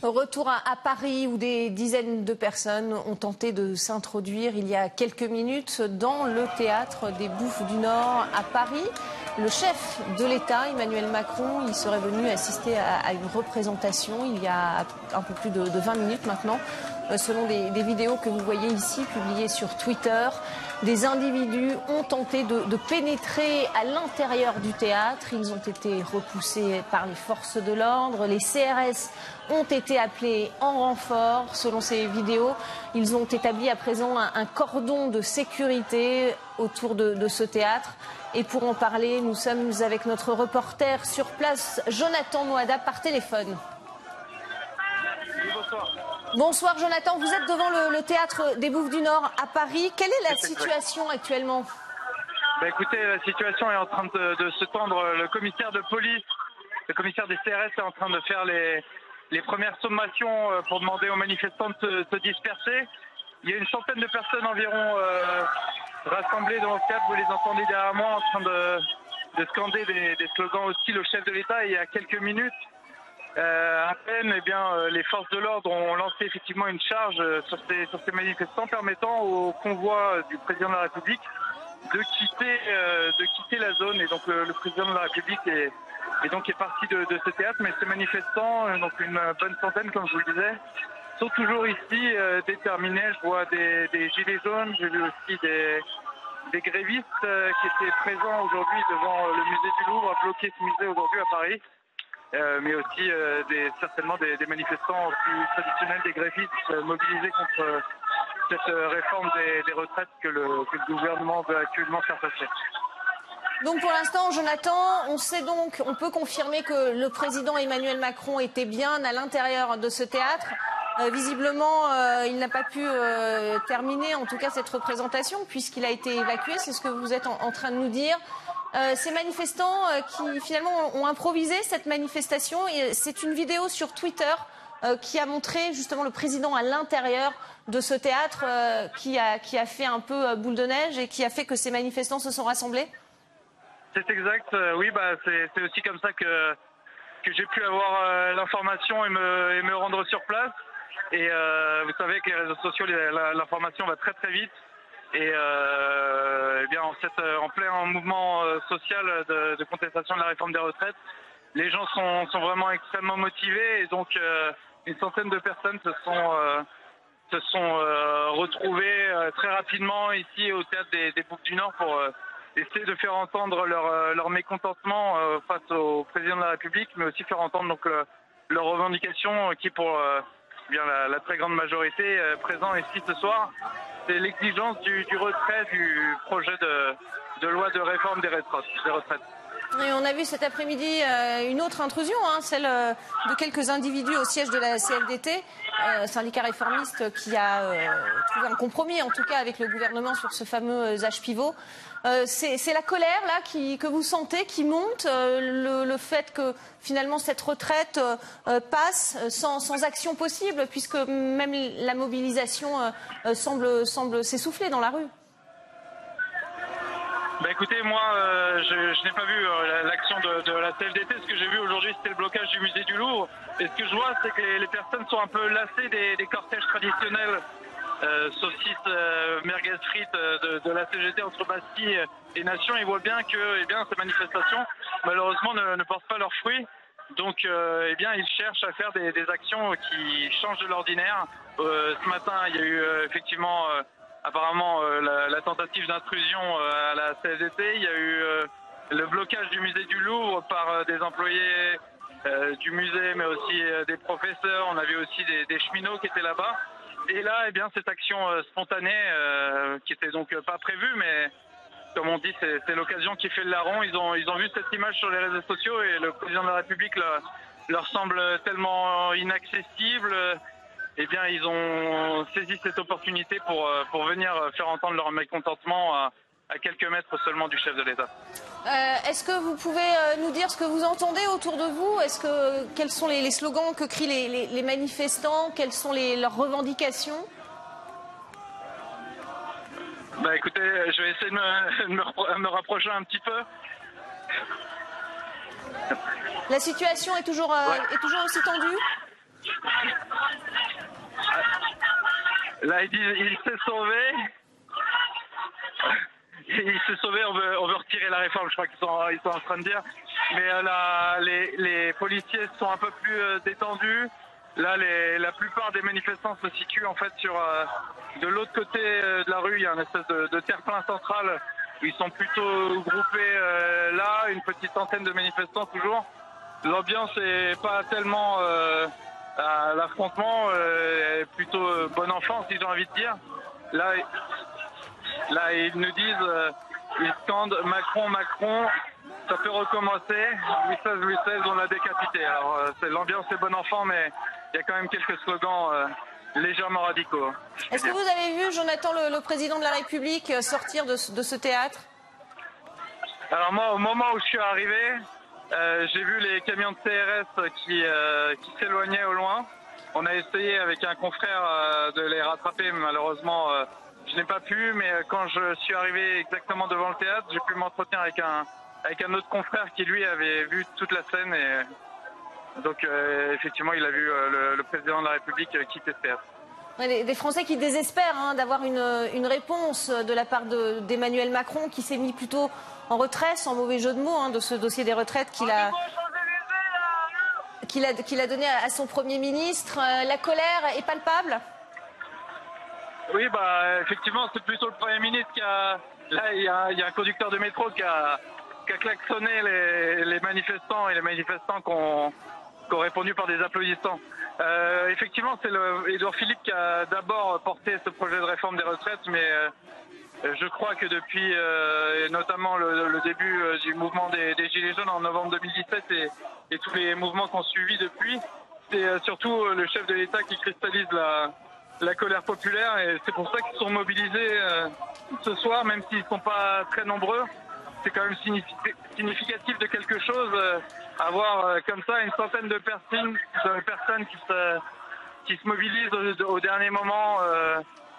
Retour à Paris où des dizaines de personnes ont tenté de s'introduire il y a quelques minutes dans le théâtre des Bouffes du Nord à Paris. Le chef de l'État, Emmanuel Macron, il serait venu assister à une représentation il y a un peu plus de 20 minutes maintenant. Selon des vidéos que vous voyez ici, publiées sur Twitter, des individus ont tenté de pénétrer à l'intérieur du théâtre. Ils ont été repoussés par les forces de l'ordre. Les CRS ont été appelés en renfort. Selon ces vidéos, ils ont établi à présent un cordon de sécurité autour de ce théâtre. Et pour en parler, nous sommes avec notre reporter sur place, Jonathan Moada, par téléphone. Bonsoir. Bonsoir Jonathan, vous êtes devant le théâtre des Bouffes du Nord à Paris. Quelle est la situation actuellement ? Écoutez, la situation est en train de se tendre. Le commissaire de police, le commissaire des CRS est en train de faire les premières sommations pour demander aux manifestants de se disperser. Il y a une centaine de personnes environ rassemblées devant ce théâtre. Vous les entendez derrière moi en train de scander des slogans hostiles au chef de l'État il y a quelques minutes. À peine, les forces de l'ordre ont lancé effectivement une charge sur ces manifestants permettant au convoi du président de la République de quitter la zone. Et donc le président de la République est parti de ce théâtre. Mais ces manifestants, donc une bonne centaine comme je vous le disais, sont toujours ici déterminés. Je vois des gilets jaunes, j'ai vu aussi des grévistes qui étaient présents aujourd'hui devant le musée du Louvre, à bloquer ce musée aujourd'hui à Paris. Mais aussi certainement des manifestants plus traditionnels, des grévistes mobilisés contre cette réforme des retraites que le gouvernement veut actuellement faire passer. Donc pour l'instant, Jonathan, on peut confirmer que le président Emmanuel Macron était bien à l'intérieur de ce théâtre. Visiblement, il n'a pas pu terminer, en tout cas, cette représentation, puisqu'il a été évacué. C'est ce que vous êtes en train de nous dire. Ces manifestants qui finalement ont improvisé cette manifestation, c'est une vidéo sur Twitter qui a montré justement le président à l'intérieur de ce théâtre qui a fait un peu boule de neige et qui a fait que ces manifestants se sont rassemblés. C'est exact, oui, c'est aussi comme ça que j'ai pu avoir l'information et me rendre sur place. Et vous savez que les réseaux sociaux, l'information va très très vite. Et en plein mouvement social de contestation de la réforme des retraites, les gens sont vraiment extrêmement motivés. Et donc une centaine de personnes se sont retrouvées très rapidement ici au théâtre des Bouffes du Nord pour essayer de faire entendre leur mécontentement face au président de la République, mais aussi faire entendre donc leurs revendications qui pour la très grande majorité présent ici ce soir, c'est l'exigence du retrait du projet de loi de réforme des retraites. Et on a vu cet après-midi une autre intrusion, celle de quelques individus au siège de la CFDT, syndicat réformiste qui a trouvé un compromis, en tout cas avec le gouvernement sur ce fameux âge pivot. C'est la colère là que vous sentez qui monte, le fait que finalement cette retraite passe sans action possible, puisque même la mobilisation semble s'essouffler dans la rue. Écoutez, moi, je n'ai pas vu l'action de la CFDT. Ce que j'ai vu aujourd'hui, c'était le blocage du musée du Louvre. Et ce que je vois, c'est que les personnes sont un peu lassées des cortèges traditionnels, saucisses, merguez frites de la CGT entre Bastille et Nation. Ils voient bien que ces manifestations, malheureusement, ne portent pas leurs fruits. Donc, ils cherchent à faire des actions qui changent de l'ordinaire. Ce matin, il y a eu effectivement... apparemment la tentative d'intrusion à la CFDT. Il y a eu le blocage du musée du Louvre par des employés du musée, mais aussi des professeurs. On avait aussi des cheminots qui étaient là-bas. Et là, cette action spontanée, qui était donc pas prévue, mais comme on dit, c'est l'occasion qui fait le larron. Ils ont vu cette image sur les réseaux sociaux et le président de la République leur semble tellement inaccessible. Ils ont saisi cette opportunité pour venir faire entendre leur mécontentement à quelques mètres seulement du chef de l'État. Est-ce que vous pouvez nous dire ce que vous entendez autour de vous ? Quels sont les slogans que crient les manifestants ? Quelles sont leurs revendications ? Écoutez, je vais essayer de me rapprocher un petit peu. La situation est toujours aussi tendue ? Là, ils disent il s'est sauvé. Il s'est sauvé, on veut retirer la réforme, je crois qu'ils sont en train de dire. Mais les policiers sont un peu plus détendus. Là, la plupart des manifestants se situent en fait sur de l'autre côté de la rue. Il y a une espèce de terre-plein central où ils sont plutôt groupés là, une petite centaine de manifestants toujours. L'ambiance est pas tellement à l'affrontement, plutôt bon enfant si j'ai envie de dire. Là, ils nous disent, ils scandent Macron, Macron, ça peut recommencer. Louis XVI, on l'a décapité. Alors, l'ambiance est bon enfant, mais il y a quand même quelques slogans légèrement radicaux. Est-ce que vous avez vu, Jonathan, le président de la République sortir de ce théâtre? Alors moi, au moment où je suis arrivé, j'ai vu les camions de CRS qui s'éloignaient au loin. On a essayé avec un confrère de les rattraper, mais malheureusement, je n'ai pas pu. Mais quand je suis arrivé exactement devant le théâtre, j'ai pu m'entretenir avec un autre confrère qui, lui, avait vu toute la scène. Et donc, effectivement, il a vu le président de la République quitter ce théâtre. Des Français qui désespèrent d'avoir une réponse de la part d'Emmanuel Macron, qui s'est mis plutôt en retrait, sans mauvais jeu de mots, de ce dossier des retraites qu'il a donné à son Premier ministre. La colère est palpable? Oui, effectivement, c'est plutôt le Premier ministre qui a... Là, il y a un conducteur de métro qui a klaxonné les manifestants et les manifestants qui ont répondu par des applaudissements. Effectivement, c'est Édouard Philippe qui a d'abord porté ce projet de réforme des retraites, mais je crois que depuis notamment le début du mouvement des Gilets jaunes en novembre 2017 et tous les mouvements qui ont suivi depuis, c'est surtout le chef de l'État qui cristallise la colère populaire, et c'est pour ça qu'ils sont mobilisés ce soir, même s'ils ne sont pas très nombreux. C'est quand même significatif de quelque chose, avoir comme ça une centaine de personnes qui se mobilisent au dernier moment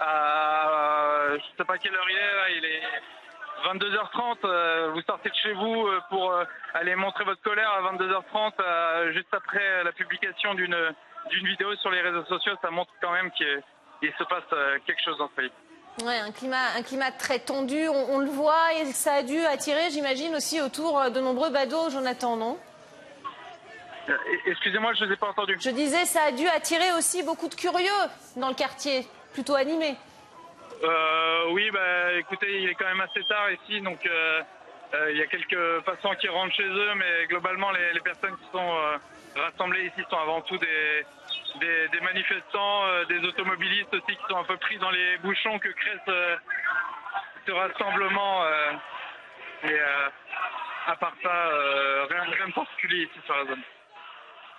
à je ne sais pas quelle heure il est, là, il est 22h30, vous sortez de chez vous pour aller montrer votre colère à 22h30, juste après la publication d'une vidéo sur les réseaux sociaux. Ça montre quand même qu'il se passe quelque chose dans ce pays. Ouais, un climat très tendu, on le voit, et ça a dû attirer, j'imagine, aussi autour de nombreux badauds, Jonathan, non? Excusez-moi, je ne vous ai pas entendu. Je disais, ça a dû attirer aussi beaucoup de curieux dans le quartier, plutôt animé. Oui, écoutez, il est quand même assez tard ici, donc il y a quelques passants qui rentrent chez eux, mais globalement, les personnes qui sont rassemblées ici sont avant tout des manifestants, des automobilistes aussi qui sont un peu pris dans les bouchons que crée ce rassemblement. Et à part ça, rien de particulier ici sur la zone.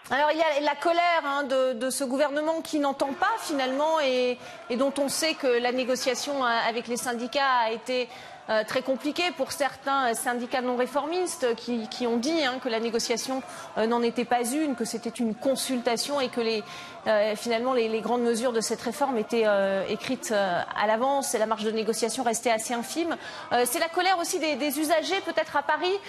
Alors il y a la colère de ce gouvernement qui n'entend pas finalement et dont on sait que la négociation avec les syndicats a été très compliquée pour certains syndicats non réformistes qui ont dit que la négociation n'en était pas une, que c'était une consultation et que finalement les grandes mesures de cette réforme étaient écrites à l'avance et la marge de négociation restait assez infime. C'est la colère aussi des usagers peut-être à Paris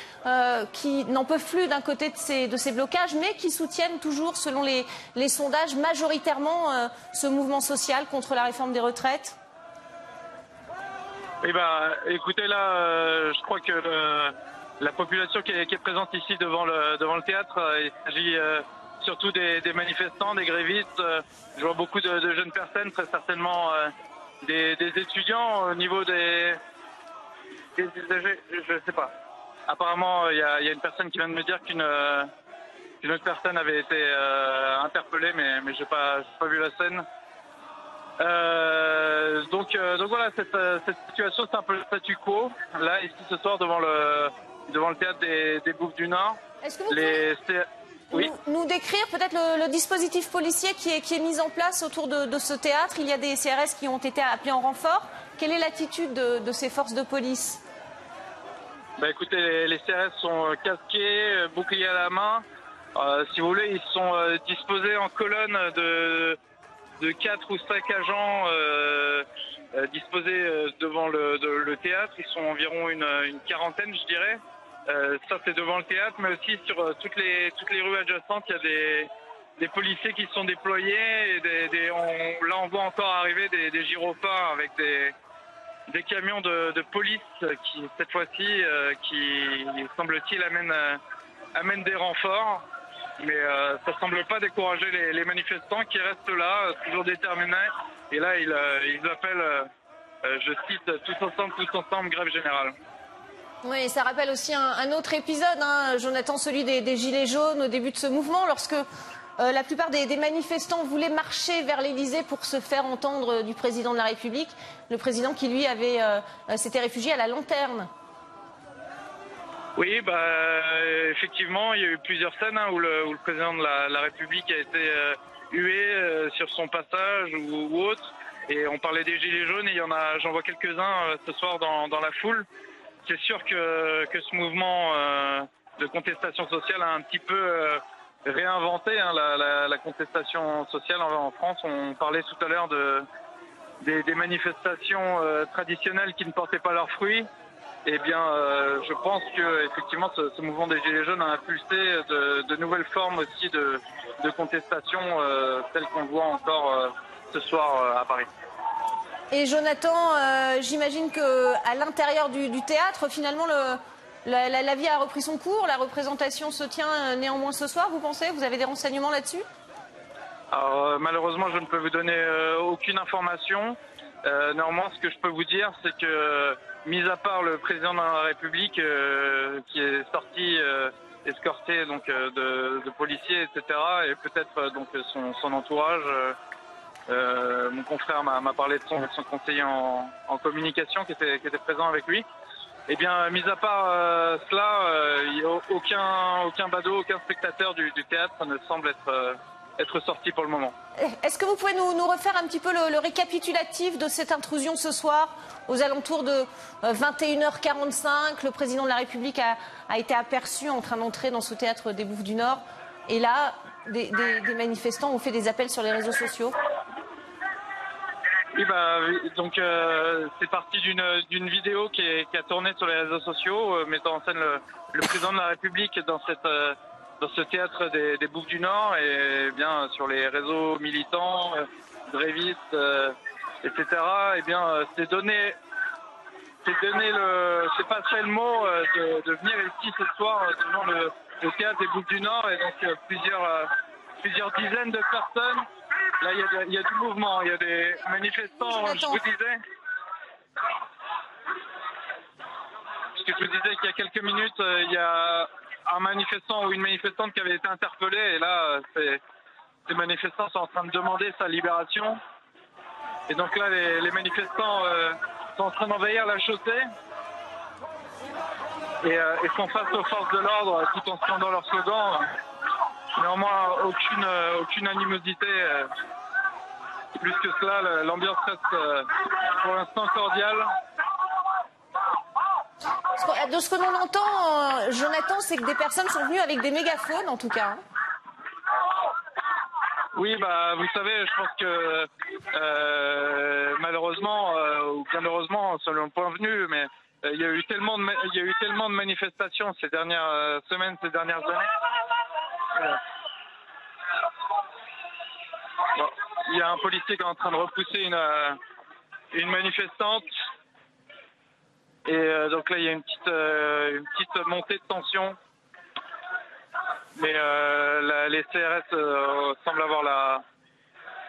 qui n'en peuvent plus d'un côté de ces blocages mais qui soutiennent toujours selon les sondages majoritairement ce mouvement social contre la réforme des retraites. Eh écoutez, là, je crois que la population qui est présente ici devant le théâtre, il s'agit surtout des manifestants, des grévistes. Je vois beaucoup de jeunes personnes, très certainement des étudiants. Au niveau des usagers, je ne sais pas. Apparemment, il y a une personne qui vient de me dire qu'une autre personne avait été interpellée, mais je n'ai pas vu la scène. Donc voilà, cette situation, c'est un peu le statu quo. Là, ici, ce soir, devant le théâtre des Bouffes du Nord. Est-ce que vous pouvez nous décrire peut-être le dispositif policier qui est mis en place autour de ce théâtre? Il y a des CRS qui ont été appelés en renfort. Quelle est l'attitude de ces forces de police? Écoutez, les CRS sont casqués, boucliers à la main. Si vous voulez, ils sont disposés en colonne de 4 ou 5 agents disposés devant le théâtre. Ils sont environ une quarantaine, je dirais. Ça, c'est devant le théâtre, mais aussi sur toutes les rues adjacentes, il des policiers qui sont déployés. Et là, on voit encore arriver des gyrophares avec des camions de police qui, cette fois-ci, qui semble-t-il amènent des renforts. Mais ça semble pas décourager les manifestants qui restent là, toujours déterminés. Et là, ils appellent, je cite, tous ensemble, grève générale. Oui, ça rappelle aussi un autre épisode, hein, Jonathan, celui des Gilets jaunes au début de ce mouvement, lorsque la plupart des manifestants voulaient marcher vers l'Élysée pour se faire entendre du président de la République, le président qui, lui, s'était réfugié à la lanterne. Oui, effectivement, il y a eu plusieurs scènes où le président de la République a été hué sur son passage ou autre. Et on parlait des Gilets jaunes et j'en vois quelques-uns ce soir dans la foule. C'est sûr que ce mouvement de contestation sociale a un petit peu réinventé la contestation sociale en France. On parlait tout à l'heure des manifestations traditionnelles qui ne portaient pas leurs fruits. Eh bien, je pense que effectivement, ce mouvement des Gilets jaunes a impulsé de nouvelles formes aussi de contestation, telles qu'on voit encore ce soir à Paris. Et Jonathan, j'imagine qu'à l'intérieur du théâtre, finalement, la vie a repris son cours, la représentation se tient néanmoins ce soir, vous pensez? Vous avez des renseignements là-dessus? Alors, malheureusement, je ne peux vous donner aucune information. Néanmoins, ce que je peux vous dire, c'est que, mis à part le président de la République qui est sorti escorté donc de policiers, etc., et peut-être donc son entourage, mon confrère m'a parlé de son conseiller en communication qui était présent avec lui. Eh bien, mis à part cela, il n'y a aucun badaud, aucun spectateur du théâtre ne semble être sorti pour le moment. Est-ce que vous pouvez nous refaire un petit peu le récapitulatif de cette intrusion ce soir aux alentours de 21h45? Le président de la République a été aperçu en train d'entrer dans ce théâtre des Bouffes du Nord. Et là, des manifestants ont fait des appels sur les réseaux sociaux. Oui, donc c'est parti d'une vidéo qui a tourné sur les réseaux sociaux, mettant en scène le président de la République dans ce théâtre des Bouffes du Nord, et bien sur les réseaux militants, grévistes, etc. Et bien c'est passé le mot de venir ici ce soir devant le théâtre des Bouffes du Nord, et donc plusieurs dizaines de personnes. Là, il y a du mouvement, il y a des manifestants, je vous disais. Parce que je vous disais qu'il y a quelques minutes, il y a un manifestant ou une manifestante qui avait été interpellée, et là, ces manifestants sont en train de demander sa libération. Et donc là, les manifestants sont en train d'envahir la chaussée et font face aux forces de l'ordre tout en scandant leur slogan. Néanmoins, aucune animosité. Plus que cela, l'ambiance reste pour l'instant cordiale. De ce que l'on entend, Jonathan, c'est que des personnes sont venues avec des mégaphones, en tout cas. Oui, vous savez, je pense que malheureusement, ou bien heureusement, selon le point de vue, mais il y a eu tellement de manifestations ces dernières semaines, ces dernières années. Bon, il y a un policier qui est en train de repousser une manifestante. Et donc là, il y a une petite montée de tension. Mais les CRS semblent avoir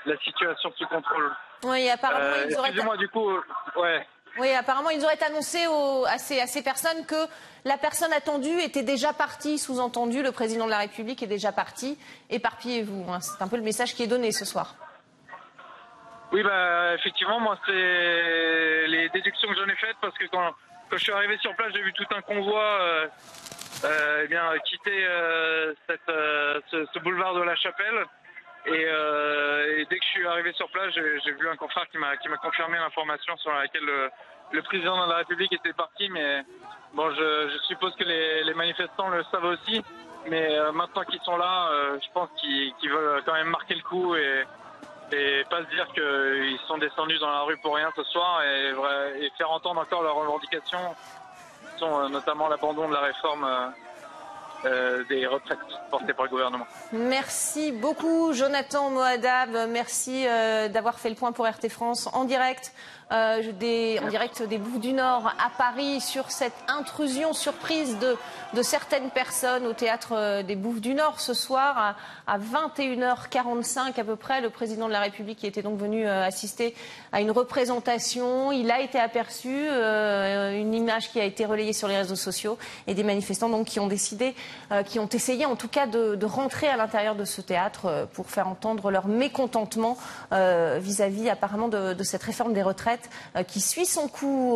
la situation sous contrôle. Oui, apparemment, excusez-moi, du coup, ouais. Oui, apparemment, ils auraient annoncé à ces personnes que la personne attendue était déjà partie, sous-entendu, le président de la République est déjà parti. Éparpillez-vous, hein. C'est un peu le message qui est donné ce soir. Oui, effectivement, moi, c'est les déductions que j'en ai faites, parce que quand je suis arrivé sur place, j'ai vu tout un convoi quitter ce boulevard de la Chapelle. Et dès que je suis arrivé sur place, j'ai vu un confrère qui m'a confirmé l'information sur laquelle le président de la République était parti. Mais bon, je suppose que les manifestants le savent aussi. Mais maintenant qu'ils sont là, je pense qu'ils veulent quand même marquer le coup et pas se dire qu'ils sont descendus dans la rue pour rien ce soir, et faire entendre encore leurs revendications, qui sont notamment l'abandon de la réforme des retraites portées par le gouvernement. Merci beaucoup Jonathan Moadab, merci d'avoir fait le point pour RT France en direct. En direct des Bouffes du Nord à Paris sur cette intrusion surprise de certaines personnes au théâtre des Bouffes du Nord ce soir à 21h45 à peu près. Le président de la République qui était donc venu assister à une représentation. Il a été aperçu, une image qui a été relayée sur les réseaux sociaux et des manifestants donc qui ont décidé, qui ont essayé en tout cas de rentrer à l'intérieur de ce théâtre pour faire entendre leur mécontentement vis-à-vis apparemment de cette réforme des retraites qui suit son cours.